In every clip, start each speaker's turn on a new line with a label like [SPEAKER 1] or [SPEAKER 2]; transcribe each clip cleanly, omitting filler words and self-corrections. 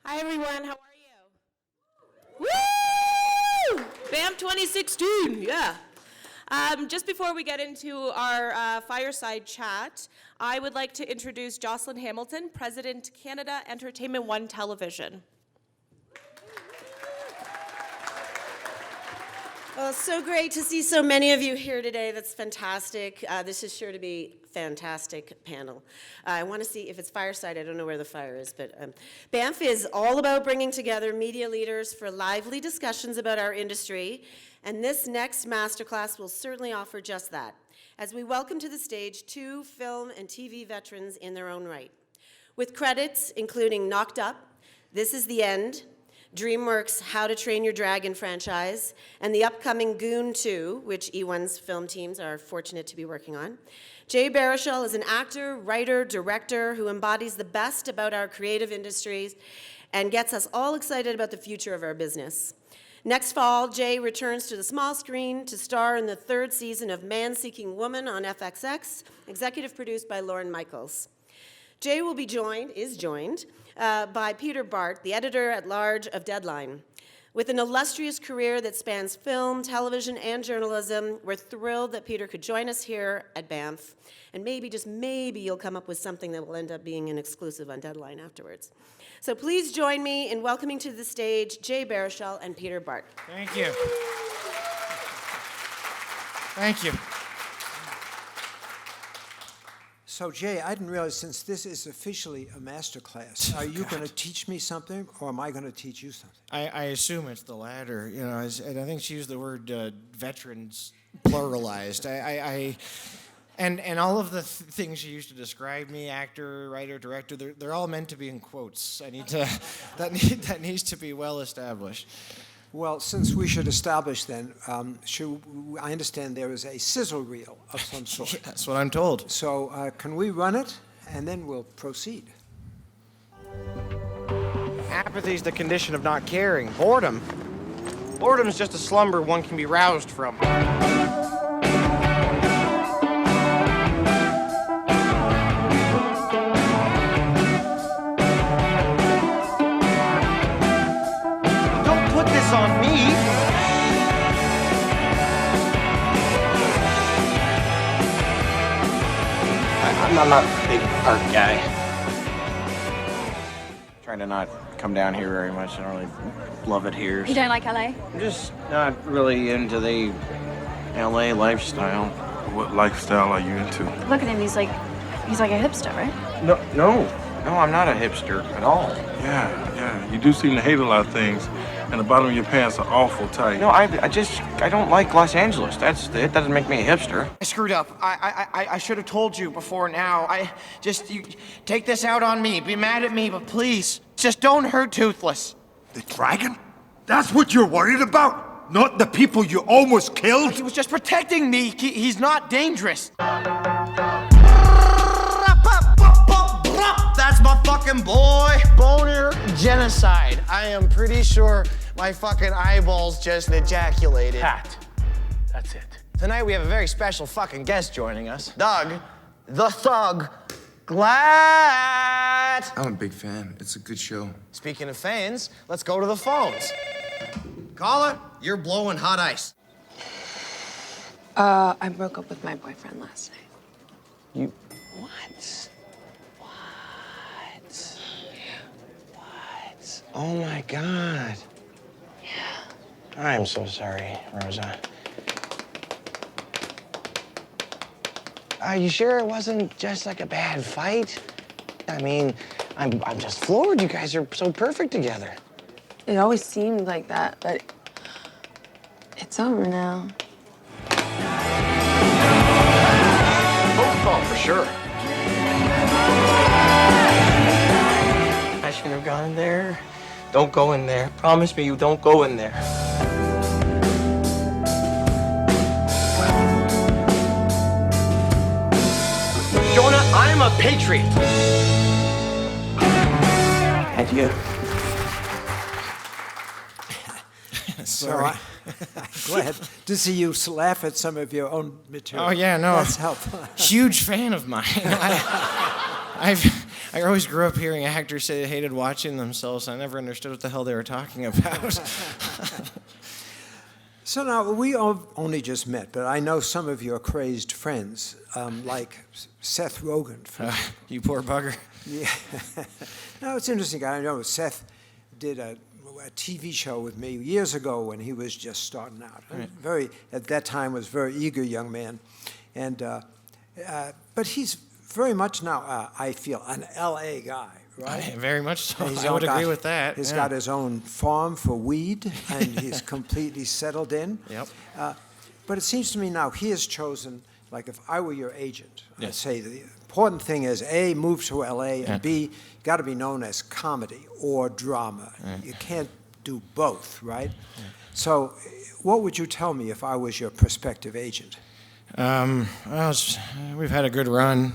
[SPEAKER 1] Hi, everyone. How are you? Woo! Banff 2016, yeah. Just before we get into our fireside chat, I would like to introduce Jocelyn Hamilton, President, Canada Entertainment One Television.
[SPEAKER 2] Well, it's so great to see so many of you here today. That's fantastic. This is sure to be a fantastic panel. I want to see if it's fireside. I don't know where the fire is, but Banff is all about bringing together media leaders for lively discussions about our industry, and this next masterclass will certainly offer just that, as we welcome to the stage two film and TV veterans in their own right. With credits including Knocked Up, This Is the End, DreamWorks' How to Train Your Dragon franchise, and the upcoming Goon 2, which E1's film teams are fortunate to be working on. Jay Baruchel is an actor, writer, director who embodies the best about our creative industries and gets us all excited about the future of our business. Next fall, Jay returns to the small screen to star in the third season of Man Seeking Woman on FXX, executive produced by Lorne Michaels. Jay is joined by Peter Bart, the editor-at-large of Deadline. With an illustrious career that spans film, television, and journalism, we're thrilled that Peter could join us here at Banff, and maybe, just maybe, you'll come up with something that will end up being an exclusive on Deadline afterwards. So please join me in welcoming to the stage Jay Baruchel and Peter Bart.
[SPEAKER 3] Thank you. Thank you.
[SPEAKER 4] So, Jay, I didn't realize, since this is officially a master class, are you going to teach me something, or am I going to teach you something?
[SPEAKER 3] I assume it's the latter. You know, and I think she used the word veterans pluralized. And all of the things she used to describe me, actor, writer, director, they're all meant to be in quotes. That needs to be well established.
[SPEAKER 4] Well, since we should establish then, I understand there is a sizzle reel of some sort.
[SPEAKER 3] Yeah, that's what I'm told.
[SPEAKER 4] So can we run it, and then we'll proceed?
[SPEAKER 5] Apathy is the condition of not caring. Boredom. Boredom is just a slumber one can be roused from. Don't put this on me. I'm not a big art guy. Trying to not come down here very much. I don't really love it here.
[SPEAKER 6] You don't like LA?
[SPEAKER 5] I'm just not really into the LA lifestyle.
[SPEAKER 7] What lifestyle are you into?
[SPEAKER 6] Look at him, he's like a hipster, right?
[SPEAKER 5] No, I'm not a hipster at all.
[SPEAKER 7] Yeah. You do seem to hate a lot of things, and the bottom of your pants are awful tight.
[SPEAKER 5] No, I don't like Los Angeles. It doesn't make me a hipster. I screwed up. I should have told you before now. You take this out on me. Be mad at me, but please, just don't hurt Toothless.
[SPEAKER 8] The dragon? That's what you're worried about? Not the people you almost killed?
[SPEAKER 5] He was just protecting me. He's not dangerous. That's my fucking boy. Boner genocide. I am pretty sure my fucking eyeballs just ejaculated.
[SPEAKER 9] Pat, that's it.
[SPEAKER 5] Tonight we have a very special fucking guest joining us. Doug, the Thug, Glatt.
[SPEAKER 10] I'm a big fan. It's a good show.
[SPEAKER 5] Speaking of fans, let's go to the phones. Caller, you're blowing hot ice.
[SPEAKER 6] I broke up with my boyfriend last night.
[SPEAKER 5] You... What? Oh my God. Yeah. I'm so sorry, Rosa. Are you sure it wasn't just like a bad fight? I mean, I'm just floored. You guys are so perfect together.
[SPEAKER 6] It always seemed like that, but it's over now.
[SPEAKER 5] Oh, for sure. I shouldn't have gone there. Don't go in there. Promise me you don't go in there. Jonah, I'm a patriot. Adieu.
[SPEAKER 4] So I'm glad to see you laugh at some of your own material.
[SPEAKER 3] Oh, yeah, no.
[SPEAKER 4] That's helpful.
[SPEAKER 3] Huge fan of mine. I always grew up hearing actors say they hated watching themselves. I never understood what the hell they were talking about.
[SPEAKER 4] So now, we only just met, but I know some of your crazed friends, like Seth Rogen.
[SPEAKER 3] You poor bugger.
[SPEAKER 4] Yeah. No, it's interesting. I know Seth did a TV show with me years ago when he was just starting out.
[SPEAKER 3] Right.
[SPEAKER 4] At that time, was a very eager young man. And, but he's very much now, I feel, an L.A. guy. Right?
[SPEAKER 3] Very much so.
[SPEAKER 4] And
[SPEAKER 3] I would agree with that.
[SPEAKER 4] He's
[SPEAKER 3] yeah.
[SPEAKER 4] got his own farm for weed, and he's completely settled in.
[SPEAKER 3] Yep.
[SPEAKER 4] But it seems to me now he has chosen, like if I were your agent, I'd
[SPEAKER 3] Yes.
[SPEAKER 4] say the important thing is A, move to L.A., and B, got to be known as comedy or drama. You can't do both, right? So what would you tell me if I was your prospective agent?
[SPEAKER 3] Well, we've had a good run.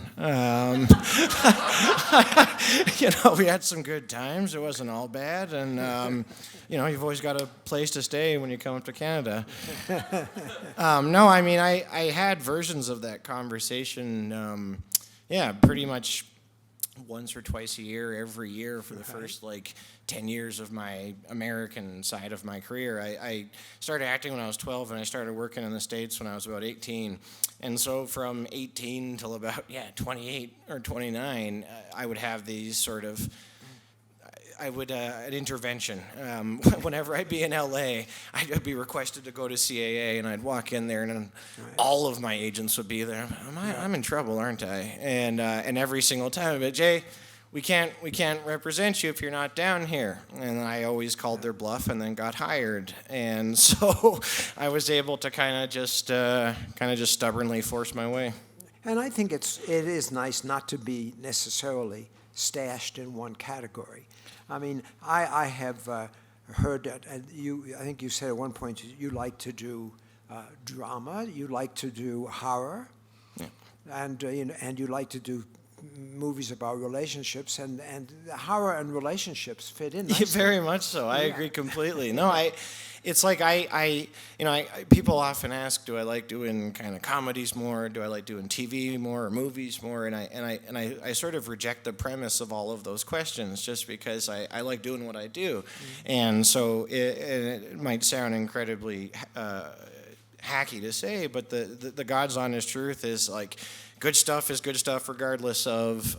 [SPEAKER 3] We had some good times. It wasn't all bad, and you've always got a place to stay when you come up to Canada. No, I mean, I had versions of that conversation. Pretty much once or twice a year, every year for the first 10 years of my American side of my career. I started acting when I was 12, and I started working in the States when I was about 18. And so from 18 till about 28 or 29, I would have these sort of an intervention. Whenever I'd be in LA, I'd be requested to go to CAA, and I'd walk in there, and all of my agents would be there. I'm in trouble, aren't I? And every single time, I'd be, Jay, we can't represent you if you're not down here. And I always called their bluff, and then got hired. And so I was able to kind of just stubbornly force my way.
[SPEAKER 4] And I think it is nice not to be necessarily stashed in one category. I mean, I have heard that I think you said at one point you like to do drama, you like to do horror, and you like to do movies about relationships, and horror and relationships fit in nicely.
[SPEAKER 3] Very much so. I agree completely. No, it's like people often ask, do I like doing kind of comedies more? Do I like doing TV more or movies more? And I sort of reject the premise of all of those questions just because I like doing what I do. And so it might sound incredibly hacky to say, but the God's honest truth is good stuff is good stuff regardless of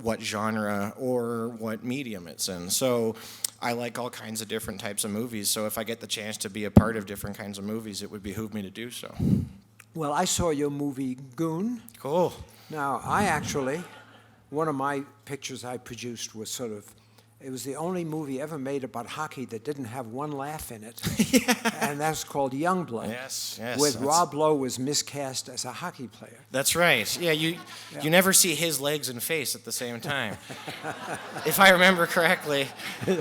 [SPEAKER 3] what genre or what medium it's in. So I like all kinds of different types of movies. So if I get the chance to be a part of different kinds of movies, it would behoove me to do so.
[SPEAKER 4] Well, I saw your movie Goon.
[SPEAKER 3] Cool.
[SPEAKER 4] Now, one of my pictures I produced was it was the only movie ever made about hockey that didn't have one laugh in it. And that's called Youngblood.
[SPEAKER 3] Yes.
[SPEAKER 4] With Rob Lowe was miscast as a hockey player.
[SPEAKER 3] That's right. Yeah, you never see his legs and face at the same time, if I remember correctly.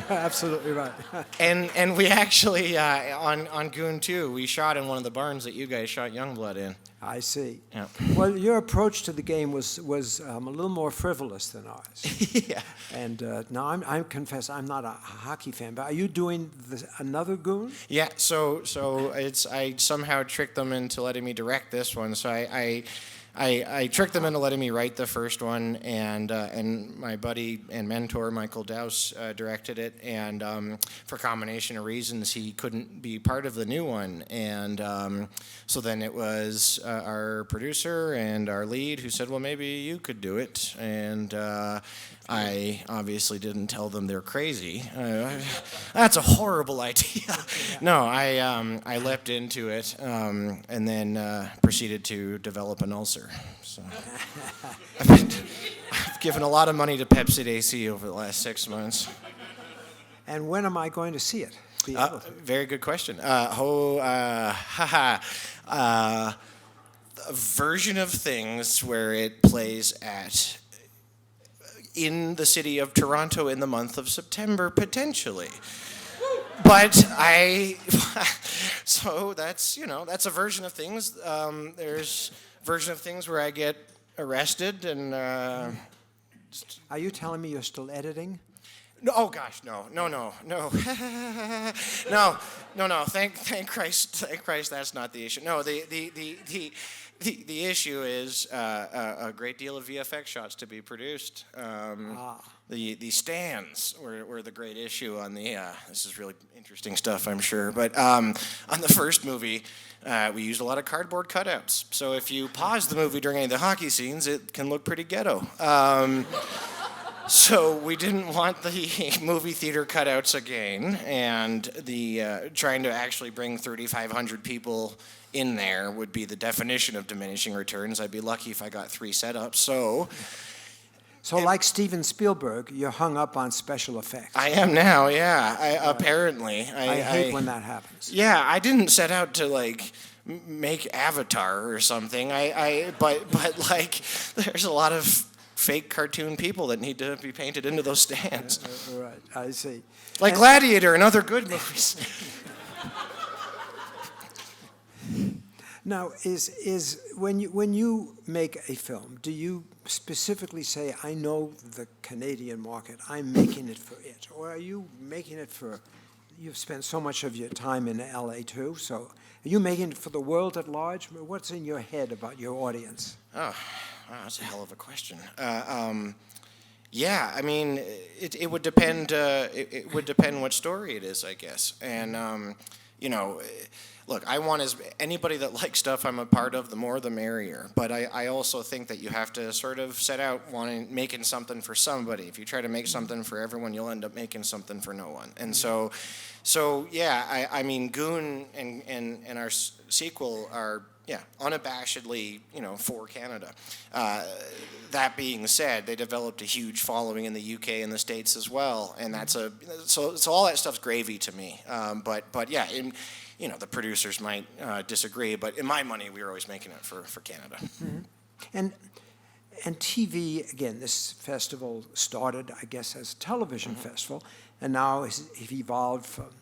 [SPEAKER 4] Absolutely right.
[SPEAKER 3] And we actually on Goon 2, we shot in one of the barns that you guys shot Youngblood in.
[SPEAKER 4] I see.
[SPEAKER 3] Yeah.
[SPEAKER 4] Well, your approach to the game was a little more frivolous than ours.
[SPEAKER 3] Yeah.
[SPEAKER 4] And now I confess I'm not a hockey fan, but are you doing another Goon?
[SPEAKER 3] Yeah. So I somehow tricked them into letting me direct this one. So I tricked them into letting me write the first one, and my buddy and mentor Michael Dowse directed it. And for a combination of reasons, he couldn't be part of the new one. And so then it was our producer and our lead who said, "Well, maybe you could do it." And I obviously didn't tell them they're crazy. That's a horrible idea. No, I leapt into it and then proceeded to develop an ulcer. So I've given a lot of money to Pepsi AC over the last 6 months.
[SPEAKER 4] And when am I going to see it?
[SPEAKER 3] Very good question. A version of Things where it plays in the city of Toronto in the month of September, potentially. But so that's a version of Things. There's a version of Things where I get arrested and.
[SPEAKER 4] Are you telling me you're still editing?
[SPEAKER 3] No, oh gosh, no. no. Thank Christ, that's not the issue. No, the issue is a great deal of VFX shots to be produced. The stands were the great issue on the. This is really interesting stuff, I'm sure. But on the first movie, we used a lot of cardboard cutouts. So if you pause the movie during any of the hockey scenes, it can look pretty ghetto. So we didn't want the movie theater cutouts again, and the trying to actually bring 3,500 people in there would be the definition of diminishing returns. I'd be lucky if I got 3 setups. So
[SPEAKER 4] like Steven Spielberg, you're hung up on special effects.
[SPEAKER 3] I am now, yeah. Apparently.
[SPEAKER 4] I hate when that happens.
[SPEAKER 3] Yeah, I didn't set out to like make Avatar or something. But like, there's a lot of fake cartoon people that need to be painted into those stands.
[SPEAKER 4] Right, I see.
[SPEAKER 3] Like Gladiator and other good movies.
[SPEAKER 4] Now, is when you make a film, do you specifically say, I know the Canadian market, I'm making it for it? Or are you making it for, you've spent so much of your time in LA too, so are you making it for the world at large? What's in your head about your audience?
[SPEAKER 3] Oh, wow, that's a hell of a question. Yeah, I mean, it would depend. It would depend what story it is, I guess. And you know, look, I want anybody that likes stuff I'm a part of, the more the merrier. But I also think that you have to sort of set out making something for somebody. If you try to make something for everyone, you'll end up making something for no one. And so yeah, I mean, Goon and our sequel are. Yeah, unabashedly, for Canada. That being said, they developed a huge following in the UK and the States as well, and so all that stuff's gravy to me. But yeah, the producers might disagree, but in my money, we were always making it for Canada.
[SPEAKER 4] Mm-hmm. And TV, again, this festival started, I guess, as a television festival, and now it's evolved from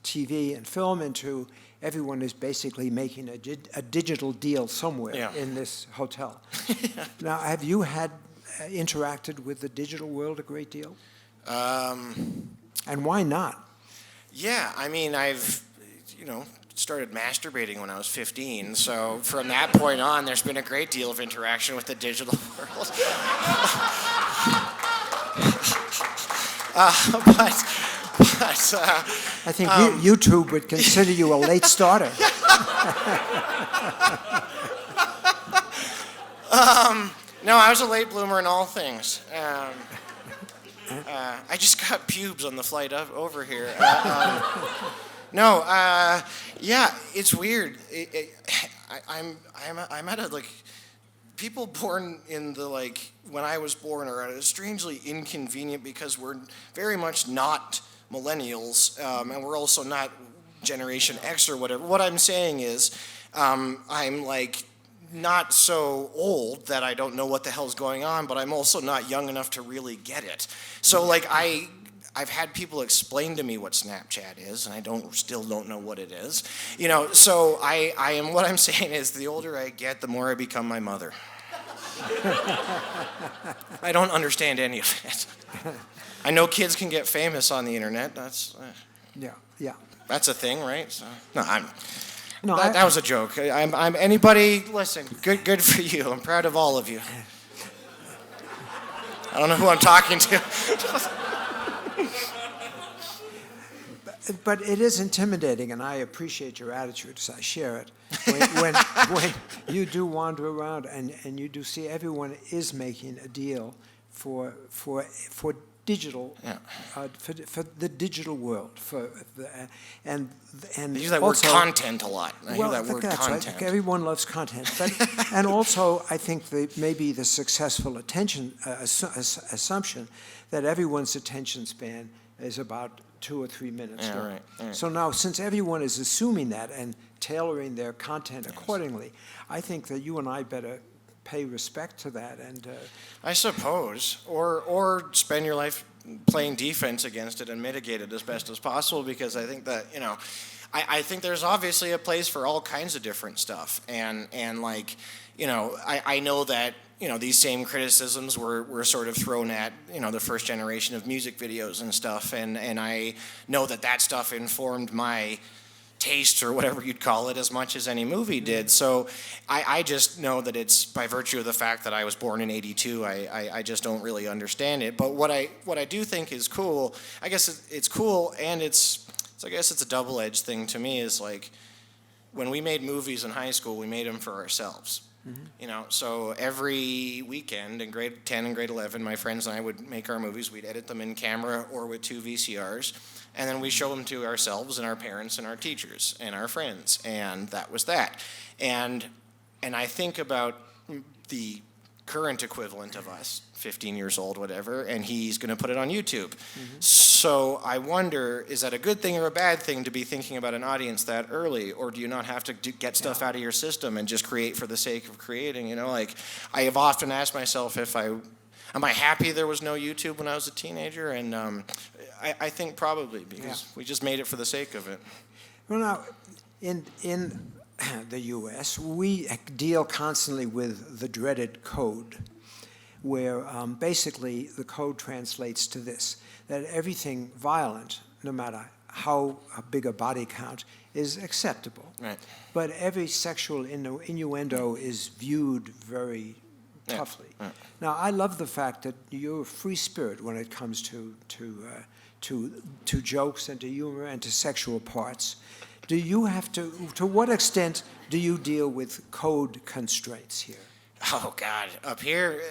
[SPEAKER 4] TV and film into everyone is basically making a digital deal somewhere in this hotel. Now, have you interacted with the digital world a great deal? And why not?
[SPEAKER 3] Yeah, I mean, I've, started masturbating when I was 15, so from that point on, there's been a great deal of interaction with the digital world.
[SPEAKER 4] I think YouTube would consider you a late starter.
[SPEAKER 3] No, I was a late bloomer in all things. I just got pubes on the flight over here. Yeah, it's weird. I'm at a people born in the when I was born are strangely inconvenient because we're very much not millennials, and we're also not Generation X or whatever. What I'm saying is, I'm not so old that I don't know what the hell's going on, but I'm also not young enough to really get it. So I've had people explain to me what Snapchat is, and I still don't know what it is. So what I'm saying is the older I get, the more I become my mother. I don't understand any of it. I know kids can get famous on the internet. That's
[SPEAKER 4] yeah.
[SPEAKER 3] That's a thing, right? So, that was a joke. I'm anybody. Listen, good for you. I'm proud of all of you. I don't know who I'm talking to.
[SPEAKER 4] But it is intimidating, and I appreciate your attitude, so I share it. When you do wander around and you do see everyone is making a deal for digital, for the digital world, and
[SPEAKER 3] they use that
[SPEAKER 4] also,
[SPEAKER 3] word content a lot. I hear that word content.
[SPEAKER 4] Right. Everyone loves content, and also I think maybe the successful attention assumption that everyone's attention span is about 2 or 3 minutes long.
[SPEAKER 3] Right.
[SPEAKER 4] So now, since everyone is assuming that and tailoring their content accordingly, I think that you and I better pay respect to that. And
[SPEAKER 3] I suppose, or spend your life playing defense against it and mitigate it as best as possible, because I think that I think there's obviously a place for all kinds of different stuff, and I know that. These same criticisms were sort of thrown at, the first generation of music videos and stuff, and I know that stuff informed my taste or whatever you'd call it as much as any movie did. So I just know that it's by virtue of the fact that I was born in '82. I just don't really understand it. But what I do think is cool, I guess it's cool, and I guess it's a double-edged thing to me, is like when we made movies in high school, we made them for ourselves. You know, so every weekend in grade 10 and grade 11, my friends and I would make our movies. We'd edit them in camera or with 2 VCRs, and then we show them to ourselves and our parents and our teachers and our friends, and that was that. And I think about the current equivalent of us, 15 years old, whatever, and he's going to put it on YouTube. So I wonder, is that a good thing or a bad thing to be thinking about an audience that early, or do you not have to get stuff out of your system and just create for the sake of creating? You know, like I have often asked myself, am I happy there was no YouTube when I was a teenager? And I think probably, because we just made it for the sake of it.
[SPEAKER 4] Well, now, in the U.S., we deal constantly with the dreaded code, where basically the code translates to this, that everything violent, no matter how big a body count, is acceptable.
[SPEAKER 3] Right.
[SPEAKER 4] But every sexual innuendo is viewed very toughly.
[SPEAKER 3] Right.
[SPEAKER 4] Now, I love the fact that you're a free spirit when it comes to jokes and to humor and to sexual parts. Do you have to what extent do you deal with code constraints here?
[SPEAKER 3] Oh, God. Up here,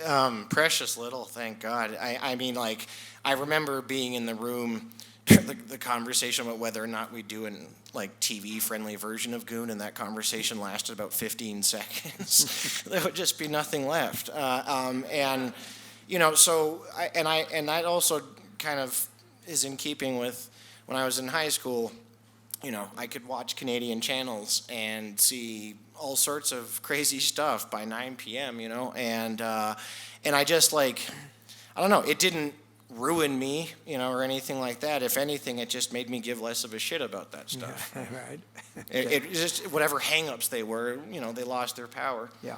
[SPEAKER 3] precious little, thank God. I mean, like, I remember being in the room, the conversation about whether or not we do an, like, TV-friendly version of Goon, and that conversation lasted about 15 seconds. There would just be nothing left. And, you know, so, and that also kind of is in keeping with when I was in high school. You know, I could watch Canadian channels and see all sorts of crazy stuff by 9 p.m., you know, and I just, like, I don't know, it didn't ruin me, you know, or anything like that. If anything, it just made me give less of a shit about that stuff.
[SPEAKER 4] Yeah, right.
[SPEAKER 3] It just, whatever hang-ups they were, you know, they lost their power.
[SPEAKER 4] Yeah.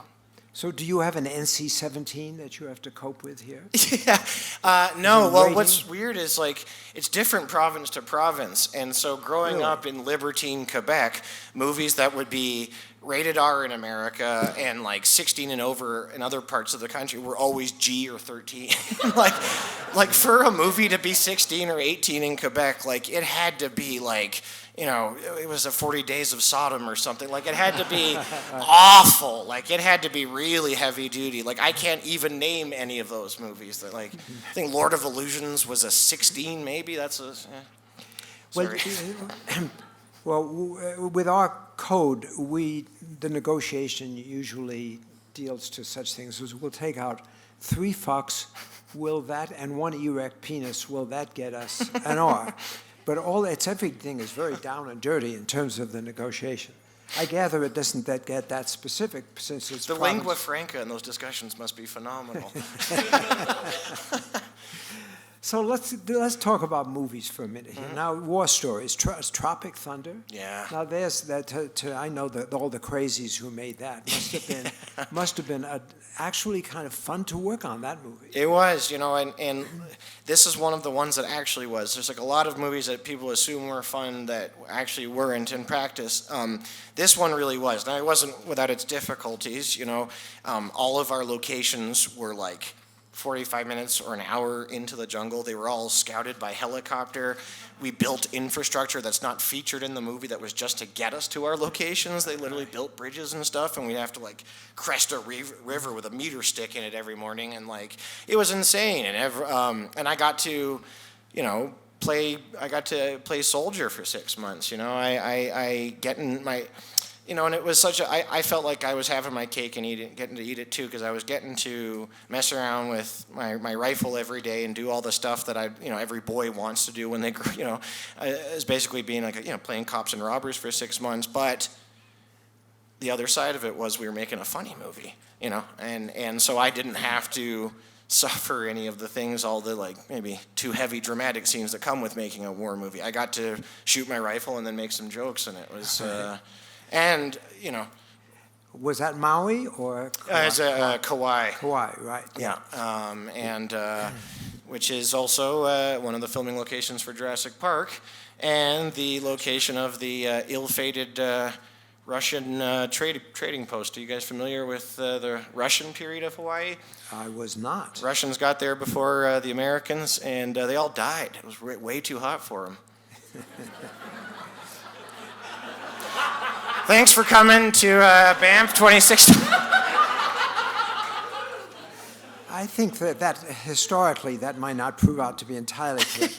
[SPEAKER 4] So do you have an NC-17 that you have to cope with here?
[SPEAKER 3] Yeah. No, well,
[SPEAKER 4] rating?
[SPEAKER 3] what's weird is, like, it's different province to province. And so growing up in Libertine, Quebec, movies that would be rated R in America and, like, 16 and over in other parts of the country were always G or 13. like for a movie to be 16 or 18 in Quebec, like, it had to be, like, you know, it was a 40 Days of Sodom or something. Like, it had to be awful. Like, it had to be really heavy duty. Like, I can't even name any of those movies. That, like, I think Lord of Illusions was a 16, maybe. That's a. Sorry.
[SPEAKER 4] Well, with our code, the negotiation usually deals to such things as we'll take out 3 fucks, will that, and 1 erect penis, will that get us an R? But everything is very down and dirty in terms of the negotiation. I gather it doesn't get that specific since it's
[SPEAKER 3] the lingua franca in those discussions must be phenomenal.
[SPEAKER 4] So let's talk about movies for a minute here. Now, war stories, Tropic Thunder.
[SPEAKER 3] Yeah.
[SPEAKER 4] Now there's that. I know that all the crazies who made that must have been actually kind of fun to work on that movie.
[SPEAKER 3] It was, you know, and this is one of the ones that actually was. There's like a lot of movies that people assume were fun that actually weren't in practice. This one really was. Now, it wasn't without its difficulties, you know. All of our locations were like 45 minutes or an hour into the jungle. They were all scouted by helicopter. We built infrastructure that's not featured in the movie that was just to get us to our locations. They literally built bridges and stuff, and we'd have to, like, crest a river with a meter stick in it every morning, and, like, it was insane. And I got to, you know, play soldier for 6 months. You know, I get in my. You know, and it was such I felt like I was having my cake and getting to eat it too, because I was getting to mess around with my rifle every day and do all the stuff that every boy wants to do when they, you know, is basically being like, you know, playing cops and robbers for 6 months. But the other side of it was we were making a funny movie, you know, and so I didn't have to suffer any of the things, all the, like, maybe too heavy dramatic scenes that come with making a war movie. I got to shoot my rifle and then make some jokes, and it was. And, you know.
[SPEAKER 4] Was that Maui or?
[SPEAKER 3] It's Kauai.
[SPEAKER 4] Kauai, right.
[SPEAKER 3] Yeah. Which is also one of the filming locations for Jurassic Park. and the location of the ill-fated Russian trading post. Are you guys familiar with the Russian period of Hawaii?
[SPEAKER 4] I was not.
[SPEAKER 3] Russians got there before the Americans, and they all died. It was way too hot for them. Thanks for coming to Banff 2016.
[SPEAKER 4] I think that historically that might not prove out to be entirely correct.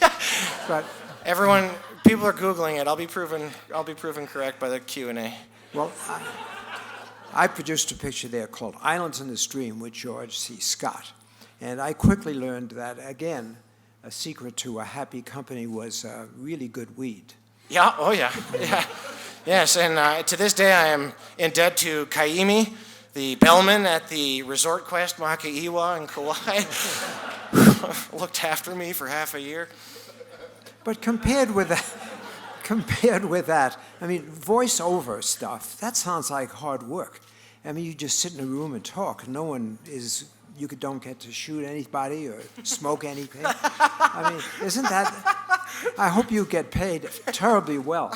[SPEAKER 4] But
[SPEAKER 3] Everyone, people are Googling it. I'll be proven correct by the Q&A.
[SPEAKER 4] well, I produced a picture there called Islands in the Stream with George C. Scott. And I quickly learned that, again, a secret to a happy company was really good weed.
[SPEAKER 3] Yeah, oh yeah, yeah. Yes, and to this day I am in debt to Kaimi, the bellman at the Resort Quest Makaiwa in Kauai, who looked after me for half a year.
[SPEAKER 4] But compared with that, I mean, voiceover stuff, that sounds like hard work. I mean, you just sit in a room and talk. No one is, don't get to shoot anybody or smoke anything. I mean, isn't that, I hope you get paid terribly well.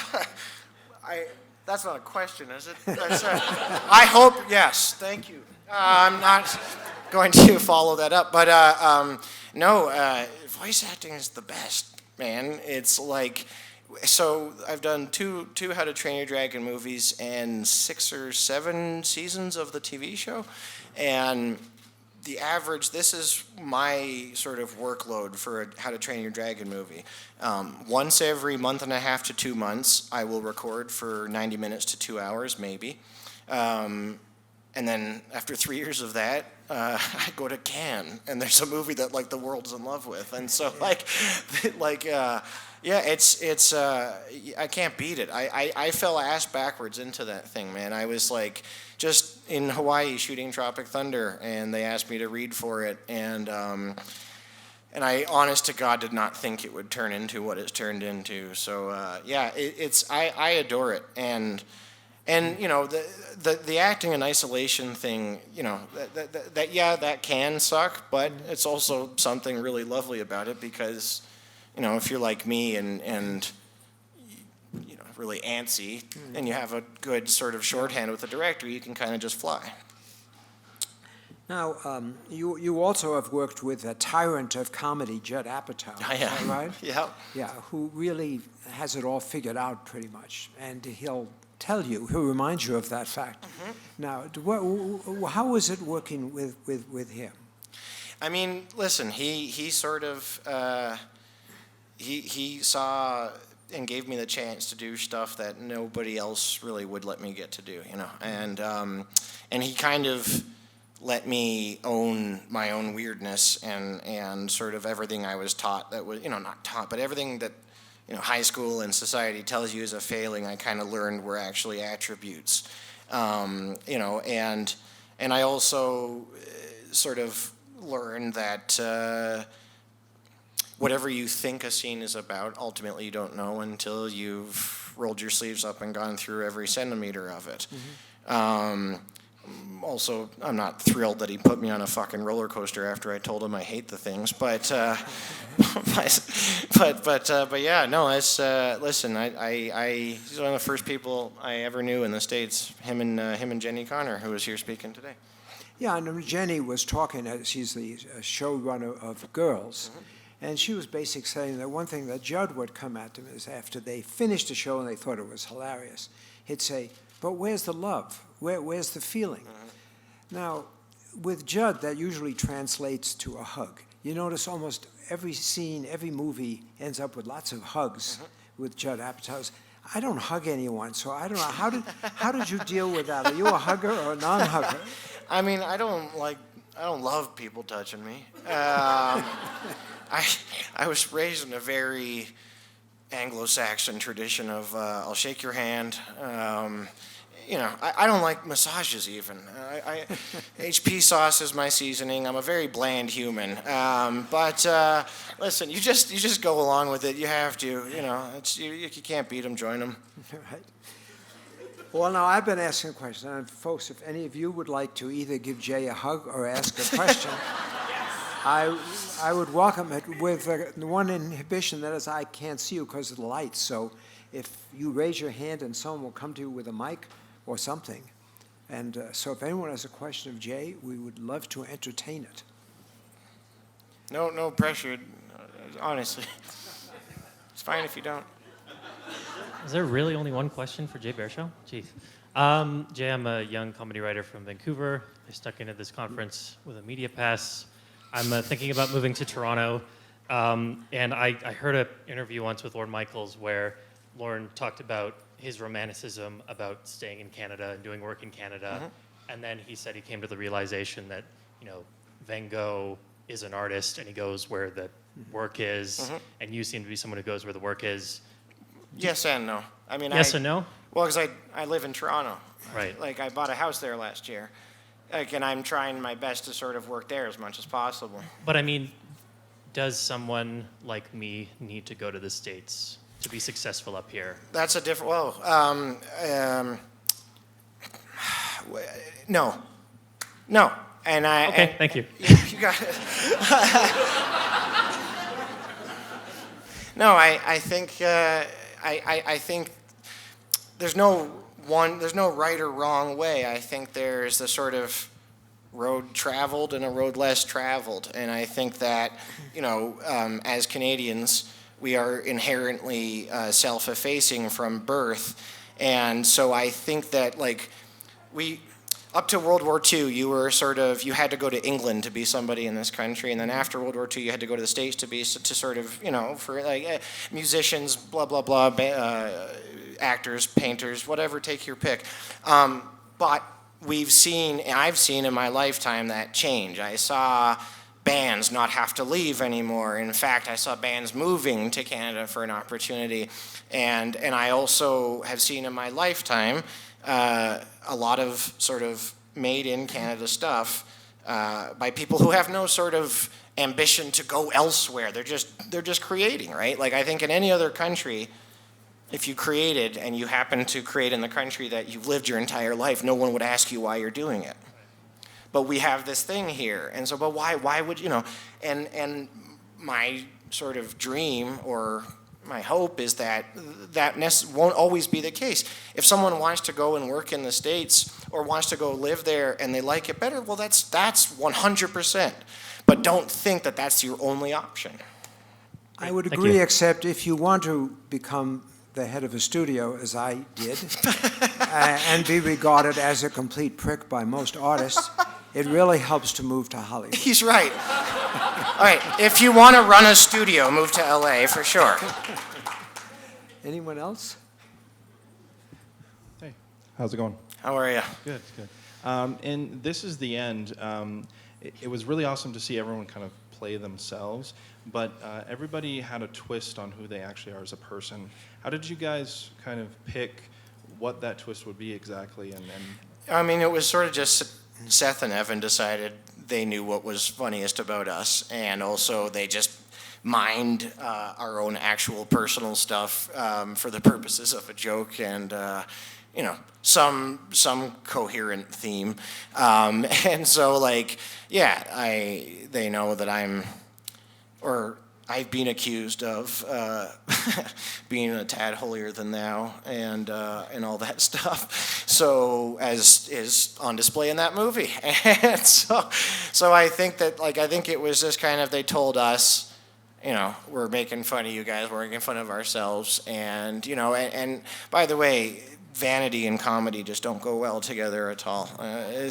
[SPEAKER 3] That's not a question, is it? I hope, yes, thank you. I'm not going to follow that up, but no, voice acting is the best, man. It's like, so I've done two How to Train Your Dragon movies and 6 or 7 seasons of the TV show, and the average, this is my sort of workload for a How to Train Your Dragon movie. Once every month and a half to 2 months, I will record for 90 minutes to 2 hours, maybe. And then after 3 years of that, I go to Cannes, and there's a movie that like the world's in love with. And so yeah, it's I can't beat it. I fell ass backwards into that thing, man. I was like just in Hawaii shooting Tropic Thunder, and they asked me to read for it, and I, honest to God, did not think it would turn into what it's turned into. So yeah, I adore it, and you know the acting in isolation thing, you know that can suck, but it's also something really lovely about it because, you know, if you're like me and you know really antsy and you have a good sort of shorthand with the director, you can kind of just fly.
[SPEAKER 4] Now, you also have worked with a tyrant of comedy, Judd Apatow, is that right?
[SPEAKER 3] Yeah.
[SPEAKER 4] Yeah, who really has it all figured out pretty much, and he'll remind you of that fact. Mm-hmm. Now, how was it working with him?
[SPEAKER 3] I mean, listen, he sort of he saw and gave me the chance to do stuff that nobody else really would let me get to do, you know, and he kind of let me own my own weirdness and sort of everything I was taught that was, you know, not taught, but everything that, you know, high school and society tells you is a failing, I kind of learned were actually attributes, you know, and I also sort of learned that whatever you think a scene is about, ultimately you don't know until you've rolled your sleeves up and gone through every centimeter of it. Mm-hmm. Also, I'm not thrilled that he put me on a fucking roller coaster after I told him I hate the things, but yeah, no, it's listen, he's one of the first people I ever knew in the States. Him and Jenny Connor, who was here speaking today.
[SPEAKER 4] Yeah, and Jenny was talking. She's the showrunner of Girls. Mm-hmm. And she was basically saying that one thing that Judd would come at them is after they finished the show and they thought it was hilarious, he'd say, but where's the love? Where's the feeling? Mm-hmm. Now, with Judd, that usually translates to a hug. You notice almost every scene, every movie ends up with lots of hugs with Judd Apatow's. I don't hug anyone, so I don't know. How did you deal with that? Are you a hugger or a non-hugger?
[SPEAKER 3] I mean, I don't love people touching me. I was raised in a very Anglo-Saxon tradition of I'll shake your hand. You know, I don't like massages even. HP sauce is my seasoning. I'm a very bland human. But listen, you just go along with it. You have to. You know, you can't beat them. Join them.
[SPEAKER 4] Right. Well, now I've been asking questions, and folks, if any of you would like to either give Jay a hug or ask a question, I would welcome it with the one inhibition, that is I can't see you because of the lights. So if you raise your hand and someone will come to you with a mic or something. And so if anyone has a question of Jay, we would love to entertain it.
[SPEAKER 3] No pressure, honestly. It's fine if you don't.
[SPEAKER 9] Is there really only one question for Jay Baruchel? Jeez. Jay, I'm a young comedy writer from Vancouver. I stuck into this conference with a media pass. I'm thinking about moving to Toronto. And I heard an interview once with Lorne Michaels where Lorne talked about his romanticism about staying in Canada and doing work in Canada. And then he said he came to the realization that, Van Gogh is an artist and he goes where the work is. And you seem to be someone who goes where the work is.
[SPEAKER 3] Yes and no. I mean,
[SPEAKER 9] Yes and no?
[SPEAKER 3] Well, because I live in Toronto.
[SPEAKER 9] Right.
[SPEAKER 3] Like, I bought a house there last year. Like, and I'm trying my best to sort of work there as much as possible.
[SPEAKER 9] But I mean, does someone like me need to go to the States to be successful up here?
[SPEAKER 3] That's a different, no. No. And I...
[SPEAKER 9] Okay, thank you.
[SPEAKER 3] You got it. No, I think I think there's no right or wrong way. I think there's the sort of road traveled and a road less traveled, and I think that as Canadians we are inherently self-effacing from birth, and so I think that up to World War II, you had to go to England to be somebody in this country, and then after World War II, you had to go to the States for musicians, blah blah blah, actors, painters, whatever, take your pick. But I've seen in my lifetime that change. I saw bands not have to leave anymore. In fact, I saw bands moving to Canada for an opportunity, and I also have seen in my lifetime a lot of sort of made in Canada stuff by people who have no sort of ambition to go elsewhere. They're just creating, right? Like, I think in any other country, if you created and you happen to create in the country that you've lived your entire life, no one would ask you why you're doing it. But we have this thing here, and so, but why would and my sort of dream or my hope is that won't always be the case. If someone wants to go and work in the States or wants to go live there and they like it better, well, that's 100%. But don't think that that's your only option.
[SPEAKER 4] I would agree, except if you want to become the head of a studio, as I did, and be regarded as a complete prick by most artists, it really helps to move to Hollywood.
[SPEAKER 3] He's right. All right, if you want to run a studio, move to LA for sure.
[SPEAKER 4] Anyone else?
[SPEAKER 11] Hey, how's it going?
[SPEAKER 3] How are you?
[SPEAKER 11] Good, good. And this is the end. It was really awesome to see everyone kind of play themselves, but everybody had a twist on who they actually are as a person. How did you guys kind of pick what that twist would be exactly? And
[SPEAKER 3] I mean, it was sort of just Seth and Evan decided they knew what was funniest about us, and also they just mined our own actual personal stuff for the purposes of a joke and some coherent theme, and so they know that I've been accused of being a tad holier than thou and all that stuff. So as is on display in that movie, and so I think that I think it was just kind of they told us, we're making fun of you guys, we're making fun of ourselves, and and by the way, vanity and comedy just don't go well together at all.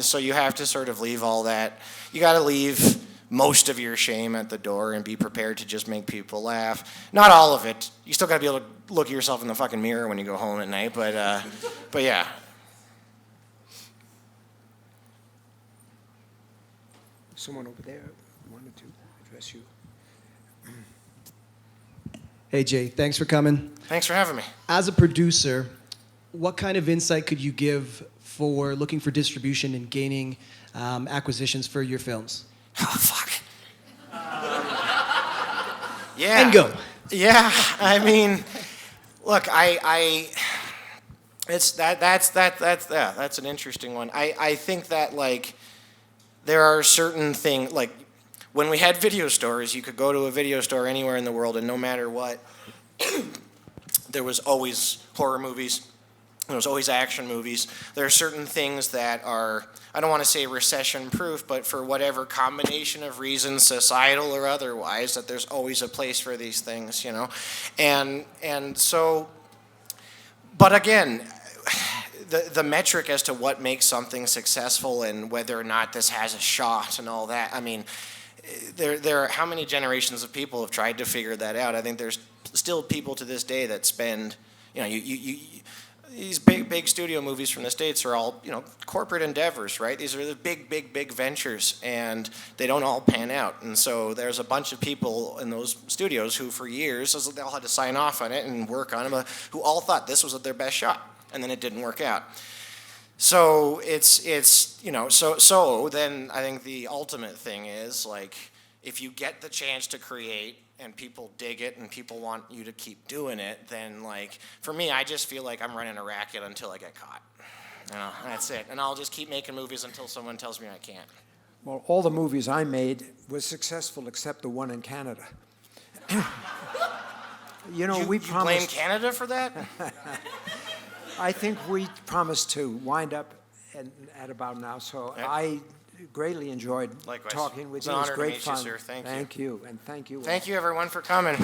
[SPEAKER 3] So you have to sort of leave all that. You got to leave most of your shame at the door and be prepared to just make people laugh. Not all of it. You still got to be able to look at yourself in the fucking mirror when you go home at night, but yeah.
[SPEAKER 4] Someone over there wanted to address you.
[SPEAKER 12] Hey, Jay, thanks for coming.
[SPEAKER 3] Thanks for having me.
[SPEAKER 12] As a producer, what kind of insight could you give for looking for distribution and gaining acquisitions for your films?
[SPEAKER 3] Oh, fuck. Yeah.
[SPEAKER 12] And go.
[SPEAKER 3] Yeah, I mean, look, that's an interesting one. I think that there are certain things when we had video stores, you could go to a video store anywhere in the world, and no matter what, there was always horror movies. There was always action movies. There are certain things that are, I don't want to say recession-proof, but for whatever combination of reasons, societal or otherwise, that there's always a place for these things, you know? And so, but again, the metric as to what makes something successful and whether or not this has a shot and all that, I mean, there are, how many generations of people have tried to figure that out? I think there's still people to this day that spend, you know, these big studio movies from the States are all, you know, corporate endeavors, right? These are the big ventures, and they don't all pan out. And so there's a bunch of people in those studios who for years, they all had to sign off on it and work on them, who all thought this was their best shot, and then it didn't work out. So it's you know, so then I think the ultimate thing is, like, if you get the chance to create and people dig it and people want you to keep doing it, then, like, for me, I just feel like I'm running a racket until I get caught. You know, that's it. And I'll just keep making movies until someone tells me I can't.
[SPEAKER 4] Well, all the movies I made were successful except the one in Canada. You know, we promised...
[SPEAKER 3] You blame Canada for that?
[SPEAKER 4] I think we promised to wind up at about now, so
[SPEAKER 3] Yep.
[SPEAKER 4] I greatly enjoyed
[SPEAKER 3] Likewise.
[SPEAKER 4] talking with
[SPEAKER 3] It's
[SPEAKER 4] you.
[SPEAKER 3] an
[SPEAKER 4] It was
[SPEAKER 3] honor to
[SPEAKER 4] great
[SPEAKER 3] meet you,
[SPEAKER 4] fun.
[SPEAKER 3] sir. Thank you.
[SPEAKER 4] Thank you, and thank you all.
[SPEAKER 3] Thank you, everyone, for coming.